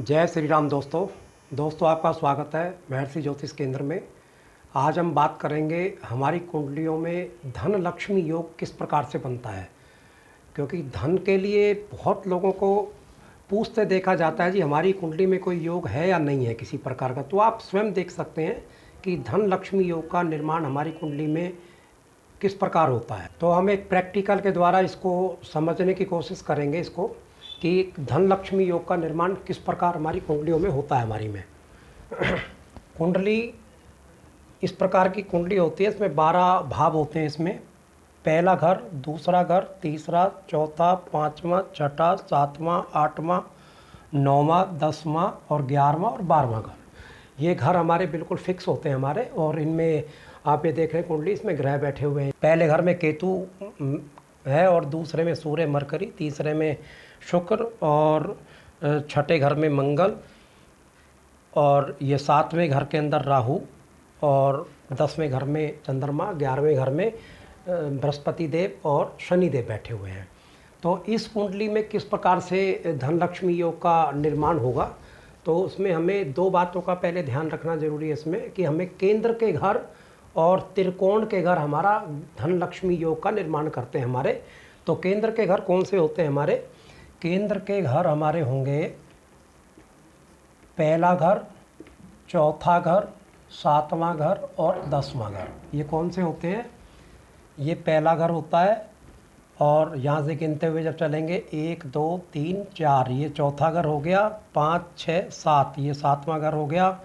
जय श्री राम दोस्तों आपका स्वागत है महर्षि ज्योतिष केंद्र में। आज हम बात करेंगे हमारी कुंडलियों में धन लक्ष्मी योग किस प्रकार से बनता है, क्योंकि धन के लिए बहुत लोगों को पूछते देखा जाता है जी हमारी कुंडली में कोई योग है या नहीं है किसी प्रकार का। तो आप स्वयं देख सकते हैं कि धन लक्ष्मी योग का निर्माण हमारी कुंडली में किस प्रकार होता है। तो हम एक प्रैक्टिकल के द्वारा इसको समझने की कोशिश करेंगे इसको कि धन लक्ष्मी योग का निर्माण किस प्रकार हमारी कुंडलियों में होता है। हमारी में कुंडली इस प्रकार की कुंडली होती है, इसमें 12 भाव होते हैं। इसमें पहला घर, दूसरा घर, तीसरा, चौथा, पाँचवा, छठा, सातवां, आठवां, 9वां, 10वां और 11वां और 12वां घर। ये घर हमारे बिल्कुल फिक्स होते हैं हमारे। और इनमें आप ये देख रहे हैं कुंडली, इसमें ग्रह बैठे हुए हैं। पहले घर में केतु है और दूसरे में सूर्य मरकरी, तीसरे में शुक्र और छठे घर में मंगल और ये 7वें घर के अंदर राहु और 10वें घर में चंद्रमा, 11वें घर में बृहस्पति देव और शनि देव बैठे हुए हैं। तो इस कुंडली में किस प्रकार से धन लक्ष्मी योग का निर्माण होगा, तो उसमें हमें 2 बातों का पहले ध्यान रखना जरूरी है इसमें कि हमें केंद्र के घर और त्रिकोण के घर हमारा धन लक्ष्मी योग का निर्माण करते हैं हमारे। तो केंद्र के घर कौन से होते हैं हमारे? केंद्र के घर हमारे होंगे पहला घर, चौथा घर, 7वां घर और 10वां घर। ये कौन से होते हैं? ये पहला घर होता है और यहाँ से गिनते हुए जब चलेंगे 1 2 3 4, ये चौथा घर हो गया, 5 6 7 ये 7वां घर हो गया,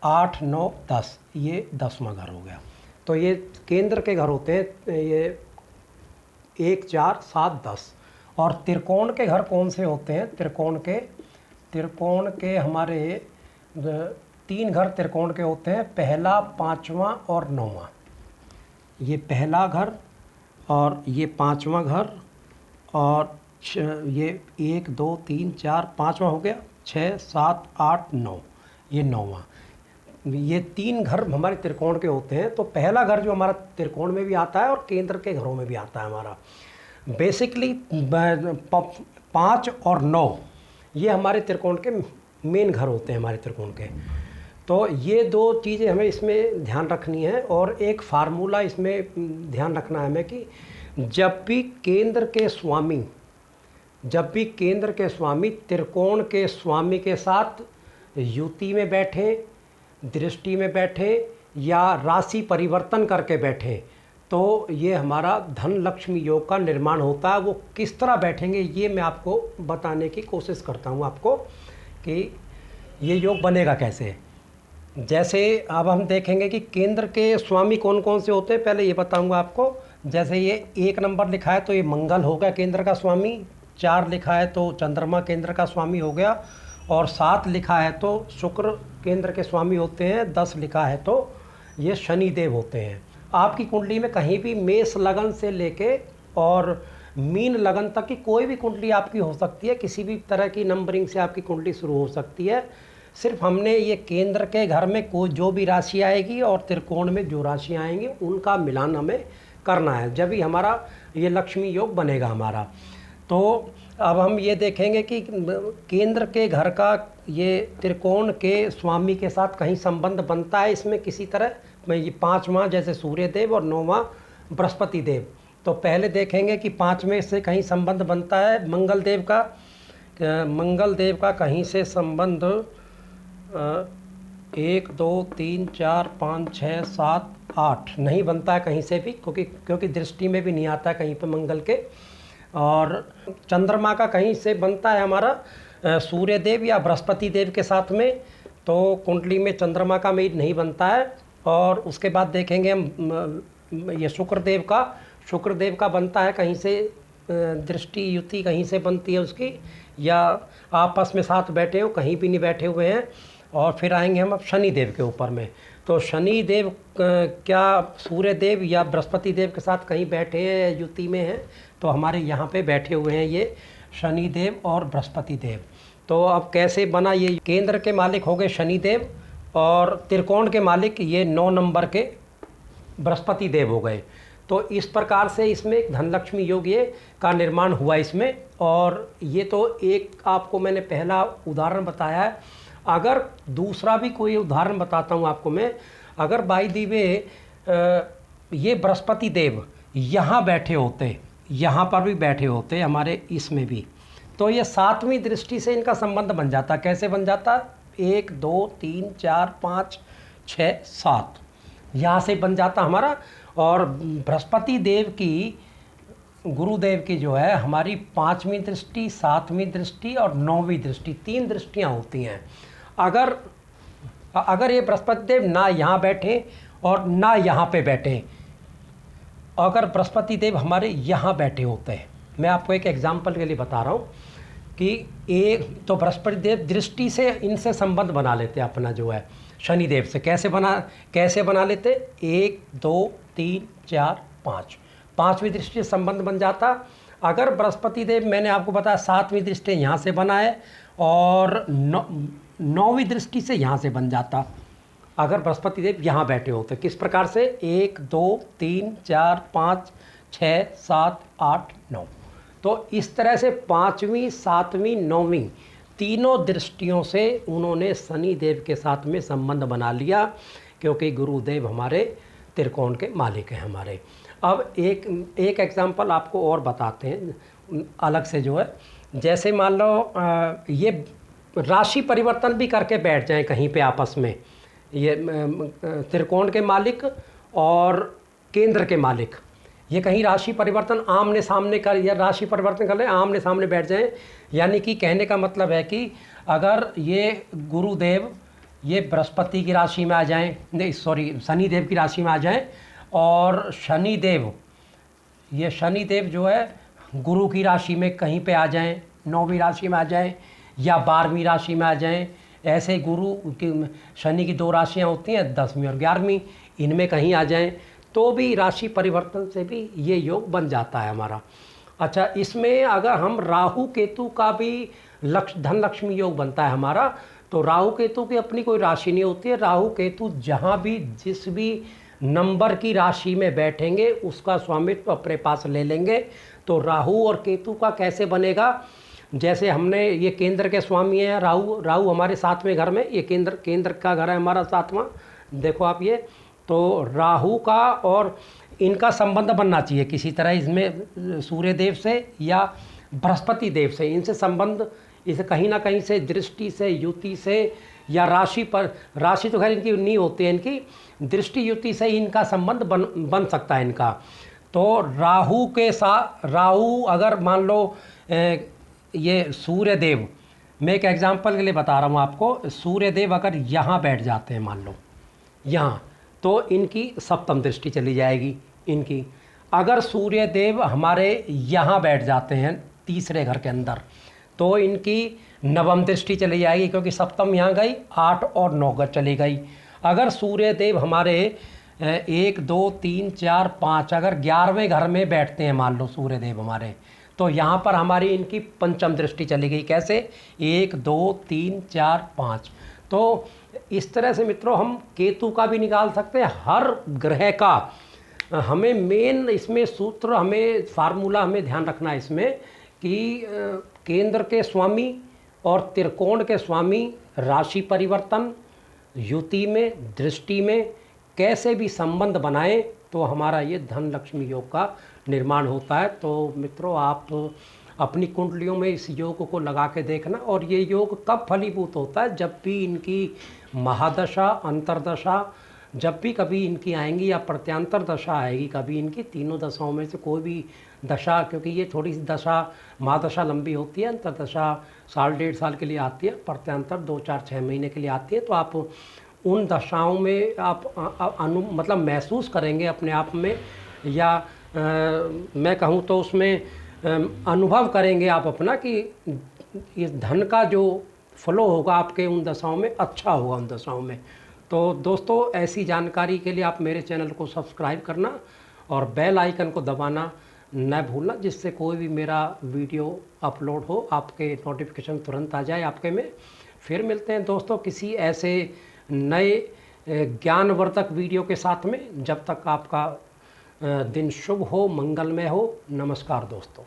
8 9 10 ये 10वां घर हो गया। तो ये केंद्र के घर होते हैं, ये 1 4 7 10। और त्रिकोण के घर कौन से होते हैं? त्रिकोण के हमारे 3 घर त्रिकोण के होते हैं, पहला, 5वां और 9वां। ये पहला घर और ये 5वां घर और ये 1 2 3 4 5वां हो गया, 6 7 8 9 ये 9वां। ये 3 घर हमारे त्रिकोण के होते हैं। तो पहला घर जो हमारा त्रिकोण में भी आता है और केंद्र के घरों में भी आता है हमारा। बेसिकली 5 और 9 ये हमारे त्रिकोण के मेन घर होते हैं हमारे त्रिकोण के। तो ये 2 चीज़ें हमें इसमें ध्यान रखनी है। और एक फार्मूला इसमें ध्यान रखना है हमें कि जब भी केंद्र के स्वामी त्रिकोण के स्वामी के साथ युति में बैठे, दृष्टि में बैठे या राशि परिवर्तन करके बैठे, तो ये हमारा धन लक्ष्मी योग का निर्माण होता है। वो किस तरह बैठेंगे ये मैं आपको बताने की कोशिश करता हूँ आपको कि ये योग बनेगा कैसे। जैसे अब हम देखेंगे कि केंद्र के स्वामी कौन कौन से होते हैं, पहले ये बताऊंगा आपको। जैसे ये 1 नंबर लिखा है तो ये मंगल हो गया केंद्र का स्वामी, 4 लिखा है तो चंद्रमा केंद्र का स्वामी हो गया और 7 लिखा है तो शुक्र केंद्र के स्वामी होते हैं, 10 लिखा है तो ये शनि देव होते हैं। आपकी कुंडली में कहीं भी मेष लगन से लेके और मीन लगन तक की कोई भी कुंडली आपकी हो सकती है, किसी भी तरह की नंबरिंग से आपकी कुंडली शुरू हो सकती है। सिर्फ हमने ये केंद्र के घर में कोई जो भी राशि आएगी और त्रिकोण में जो राशि आएंगी उनका मिलान हमें करना है, जब ही हमारा ये लक्ष्मी योग बनेगा हमारा। तो अब हम ये देखेंगे कि केंद्र के घर का ये त्रिकोण के स्वामी के साथ कहीं संबंध बनता है इसमें किसी तरह में। ये 5वां जैसे सूर्य देव और 9वां बृहस्पति देव। तो पहले देखेंगे कि 5वें से कहीं संबंध बनता है मंगल देव का कहीं से संबंध 1 2 3 4 5 6 7 8 नहीं बनता है कहीं से भी, क्योंकि दृष्टि में भी नहीं आता है कहीं पे मंगल के। और चंद्रमा का कहीं से बनता है हमारा सूर्य देव या बृहस्पति देव के साथ में, तो कुंडली में चंद्रमा का मेल नहीं बनता है। और उसके बाद देखेंगे हम ये शुक्र देव का बनता है कहीं से, दृष्टि युति कहीं से बनती है उसकी, या आपस में साथ बैठे हो, कहीं भी नहीं बैठे हुए हैं। और फिर आएंगे हम अब शनि देव के ऊपर में। तो शनि देव क्या सूर्य देव या बृहस्पति देव के साथ कहीं बैठे हैं, युति में हैं, तो हमारे यहाँ पे बैठे हुए हैं ये शनि देव और बृहस्पति देव। तो अब कैसे बना? ये केंद्र के मालिक हो गए शनि देव और त्रिकोण के मालिक ये 9 नंबर के बृहस्पति देव हो गए। तो इस प्रकार से इसमें एक धनलक्ष्मी योग ये का निर्माण हुआ इसमें। और ये तो एक आपको मैंने पहला उदाहरण बताया है। अगर दूसरा भी कोई उदाहरण बताता हूँ आपको मैं, अगर बाई दी वे ये बृहस्पति देव यहाँ बैठे होते, यहाँ पर भी बैठे होते हमारे इसमें भी, तो ये 7वीं दृष्टि से इनका संबंध बन जाता। कैसे बन जाता? 1 2 3 4 5 6 7 यहाँ से बन जाता हमारा। और बृहस्पति देव की, गुरुदेव की जो है हमारी 5वीं दृष्टि, 7वीं दृष्टि और 9वीं दृष्टि, 3 दृष्टियाँ होती हैं। अगर ये बृहस्पति देव ना यहाँ बैठे और ना यहाँ पे बैठे, अगर बृहस्पति देव हमारे यहाँ बैठे होते हैं, मैं आपको एक एग्जाम्पल के लिए बता रहा हूँ कि एक तो बृहस्पति देव दृष्टि से इनसे संबंध बना लेते हैं अपना जो है शनिदेव से। कैसे बना लेते? 1 2 3 4 5, 5वीं दृष्टि से संबंध बन जाता। अगर बृहस्पति देव, मैंने आपको बताया 7वीं दृष्टि यहाँ से बना है और 9वीं दृष्टि से यहाँ से बन जाता अगर बृहस्पति देव यहाँ बैठे होते। किस प्रकार से? 1 2 3 4 5 6 7 8 9। तो इस तरह से 5वीं 7वीं 9वीं तीनों दृष्टियों से उन्होंने शनि देव के साथ में संबंध बना लिया, क्योंकि गुरुदेव हमारे त्रिकोण के मालिक हैं हमारे। अब एक एग्जाम्पल आपको और बताते हैं अलग से जो है। जैसे मान लो ये राशि परिवर्तन भी करके बैठ जाएं कहीं पे आपस में, ये त्रिकोण के मालिक और केंद्र के मालिक, ये कहीं राशि परिवर्तन आमने सामने कर, या राशि परिवर्तन कर ले आमने सामने बैठ जाएं। यानी कि कहने का मतलब है कि अगर ये गुरुदेव ये बृहस्पति की राशि में आ जाएं, नहीं सॉरी शनि देव की राशि में आ जाएं, और शनिदेव जो है गुरु की राशि में कहीं पे आ जाएं, 9वीं राशि में आ जाएं या 12वीं राशि में आ जाएं। ऐसे गुरु की, शनि की 2 राशियां होती हैं 10वीं और 11वीं, इनमें कहीं आ जाएं तो भी राशि परिवर्तन से भी ये योग बन जाता है हमारा। अच्छा, इसमें अगर हम राहु केतु का भी धन लक्ष्मी योग बनता है हमारा, तो राहु केतु की अपनी कोई राशि नहीं होती है। राहु केतु जहाँ भी जिस भी नंबर की राशि में बैठेंगे उसका स्वामित्व अपने पास ले लेंगे। तो राहु और केतु का कैसे बनेगा? जैसे हमने ये केंद्र के स्वामी हैं राहु हमारे 7वें घर में, ये केंद्र का घर है हमारा 7वां। देखो आप ये, तो राहु का और इनका संबंध बनना चाहिए किसी तरह, इसमें सूर्य देव से या बृहस्पति देव से, इनसे संबंध, इसे कहीं ना कहीं से दृष्टि से, युति से या राशि तो खैर इनकी नहीं होती है, इनकी दृष्टि युति से इनका संबंध बन सकता है इनका। तो राहु के साथ, राहु अगर मान लो ये सूर्य देव, मैं एक एग्जांपल के लिए बता रहा हूँ आपको, सूर्य देव अगर यहाँ बैठ जाते हैं मान लो यहाँ, तो इनकी 7वीं दृष्टि चली जाएगी इनकी। अगर सूर्य देव हमारे यहाँ बैठ जाते हैं 3रे घर के अंदर, तो इनकी 9वीं दृष्टि चली जाएगी, क्योंकि 7वीं यहाँ गई, 8 और 9 घर चली गई। अगर सूर्य देव हमारे 1 2 3 4 5 अगर 11वें घर में बैठते हैं मान लो सूर्य देव हमारे, तो यहाँ पर हमारी इनकी 5वीं दृष्टि चली गई। कैसे? 1 2 3 4 5। तो इस तरह से मित्रों हम केतु का भी निकाल सकते हैं। हर ग्रह का हमें मेन इसमें सूत्र, हमें फार्मूला हमें ध्यान रखना है इसमें कि केंद्र के स्वामी और त्रिकोण के स्वामी राशि परिवर्तन, युति में, दृष्टि में कैसे भी संबंध बनाएं तो हमारा ये धन लक्ष्मी योग का निर्माण होता है। तो मित्रों आप अपनी कुंडलियों में इस योग को लगा के देखना। और ये योग कब फलीभूत होता है? जब भी इनकी महादशा, अंतरदशा जब भी कभी इनकी आएंगी या प्रत्यांतर दशा आएगी, कभी इनकी तीनों दशाओं में से कोई भी दशा, क्योंकि ये थोड़ी सी दशा, महादशा लंबी होती है, अंतरदशा 1.5 साल के लिए आती है, प्रत्यांतर 2 4 6 महीने के लिए आती है। तो आप उन दशाओं में आप मतलब महसूस करेंगे अपने आप में, या मैं कहूँ तो उसमें अनुभव करेंगे आप अपना कि इस धन का जो फ्लो होगा आपके उन दशाओं में अच्छा होगा उन दशाओं में। तो दोस्तों ऐसी जानकारी के लिए आप मेरे चैनल को सब्सक्राइब करना और बेल आइकन को दबाना न भूलना, जिससे कोई भी मेरा वीडियो अपलोड हो आपके नोटिफिकेशन तुरंत आ जाए आपके में। फिर मिलते हैं दोस्तों किसी ऐसे नए ज्ञानवर्धक वीडियो के साथ में। जब तक आपका दिन शुभ हो, मंगलमय हो। नमस्कार दोस्तों।